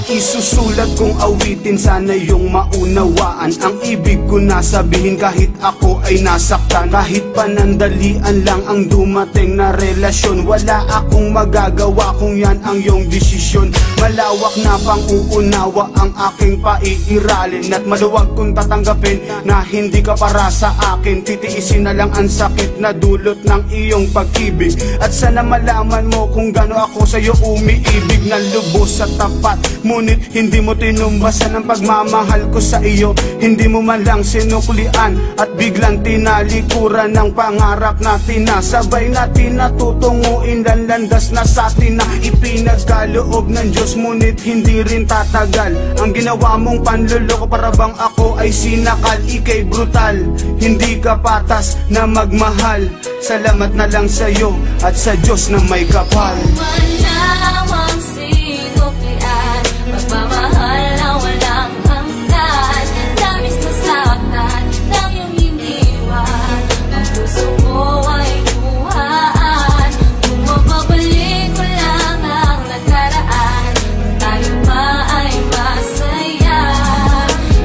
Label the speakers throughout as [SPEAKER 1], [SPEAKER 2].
[SPEAKER 1] isusulat kong awitin, sana yung maunawaan ang ibig ko na sabihin kahit ako ay nasaktan. Kahit panandalian lang ang dumating na relasyon, wala akong magagawa kung yan ang iyong desisyon. Malawak na pang-uunawa ang aking paiiralin, at maluwag kong tatanggapin na hindi ka para sa akin. Titiisin na lang ang sakit na dulot ng iyong pag-ibig, at sana malaman mo kung gaano ako sa'yo umiibig ng lubos at tapat. Ngunit hindi mo tinumbasan ang pagmamahal ko sa iyo. Hindi mo man lang sinuklian at biglang tinalikuran ng pangarap natin na sabay natin natutunguin ang landas na sa atin na ipinagkaloob ng Diyos. Ngunit hindi rin tatagal ang ginawa mong panluloko, para bang ako ay sinakal. Ika'y brutal, hindi ka patas na magmahal. Salamat na lang sa'yo at sa Diyos na may kapal.
[SPEAKER 2] Manawang sinuklian, pagmamahal na walang hanggan. Labis na saktan ng iyong iniwan, ang puso ko ay luhaan. Kung mababalik ko lang ang nakaraan, tayo pa ay masaya.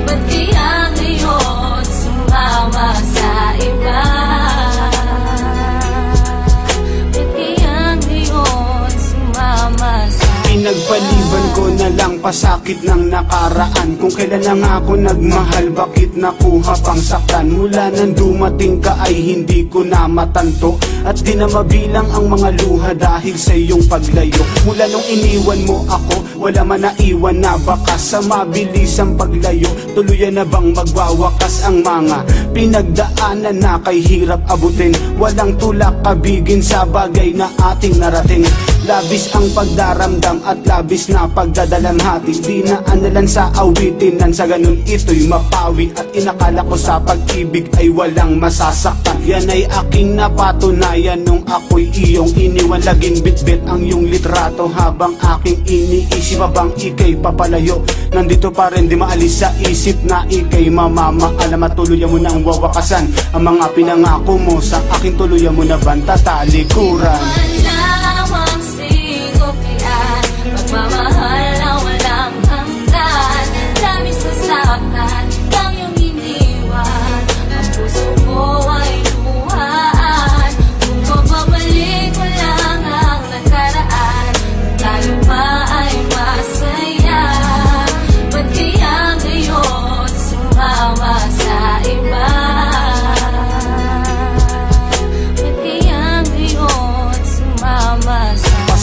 [SPEAKER 2] Ba't kaya ngayon sumama sa iba?
[SPEAKER 1] Pinagpaliban ko na lang pasakit ng nakaraan. Kung kailan na nga ako nagmahal, bakit nakuha pang saktan? Mula nang dumating ka ay hindi ko na matanto, at di na mabilang ang mga luha dahil sa iyong paglayo. Mula nung iniwan mo ako, wala man naiwan na bakas. Sa mabilisang paglayo, tuluyan na bang magwawakas ang mga pinagdaanan na kay hirap abutin? Walang tulak kabigin sa bagay na ating narating. Labis ang pagdaramdam at labis na pagdadalamhati. Di na analan sa awitin, nan sa ganun ito'y mapawi. At inakala ko sa pag-ibig ay walang masasaktan. Yan ay aking napatunayan nung ako'y iyong iniwan. Laging bitbit ang iyong litrato habang aking iniisip, habang ika'y papalayo. Nandito pa rin, di maalis sa isip na ika'y mamamaalam, at tuluyan mo nang wawakasan ang mga pinangako mo sa akin. Tuluyan mo na bang tatalikuran?
[SPEAKER 2] Manawang sinuklian, pagmamahal na walang hanggan. Labis na saktan ng iyong iniwan, ang puso ko ay luhaan. Kung mababalik ko lang ang nakaraan, tayo pa ay masaya. Ba't kaya ngayon sumama sa iba?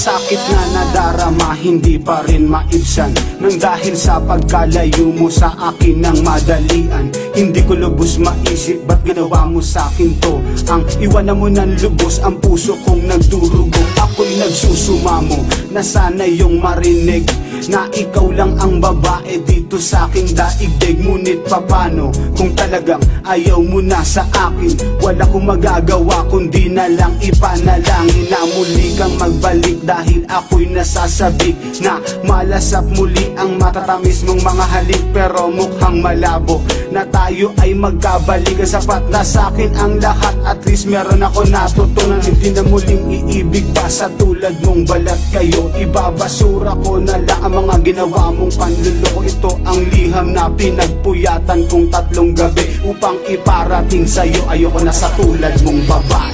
[SPEAKER 1] Sakit na nadarama, hindi pa rin maibsan, nang dahil sa pagkalayo mo sa akin ng madalian. Hindi ko lubos maisip, ba't ginawa mo sa akin to? Ang iwanan mo ng lubos, ang puso kong nagdurugo. Ako'y nagsusumamo na sana yung marinig na ikaw lang ang babae dito sa aking daigdig. Ngunit papano kung talagang ayaw mo na sa akin? Wala kong magagawa kundi na lang ipanalangin na muli kang magbalik, dahil ako'y nasasabik na malasap muli ang matatamis mong mga halik. Pero mukhang malabo na tayo ay magkabalik. Sapat na sa akin ang lahat, at least meron ako natutunan. Hindi na muling iibig pa sa tulad mong balat kayo. Ibabasura ko na lang ang mga ginawa mong panluloko. Ito ang liham na pinagpuyatan kong 3 gabi upang iparating sa'yo. Ayoko na sa tulad mong babae.